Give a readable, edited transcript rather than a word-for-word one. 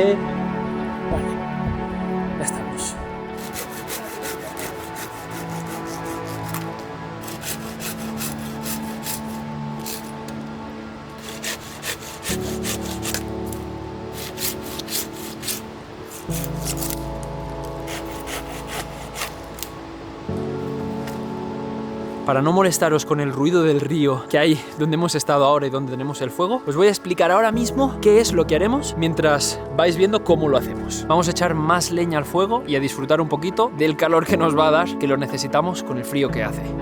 Vale, ya estamos. Para no molestaros con el ruido del río que hay donde hemos estado ahora y donde tenemos el fuego, os voy a explicar ahora mismo qué es lo que haremos mientras vais viendo cómo lo hacemos. Vamos a echar más leña al fuego y a disfrutar un poquito del calor que nos va a dar, que lo necesitamos con el frío que hace.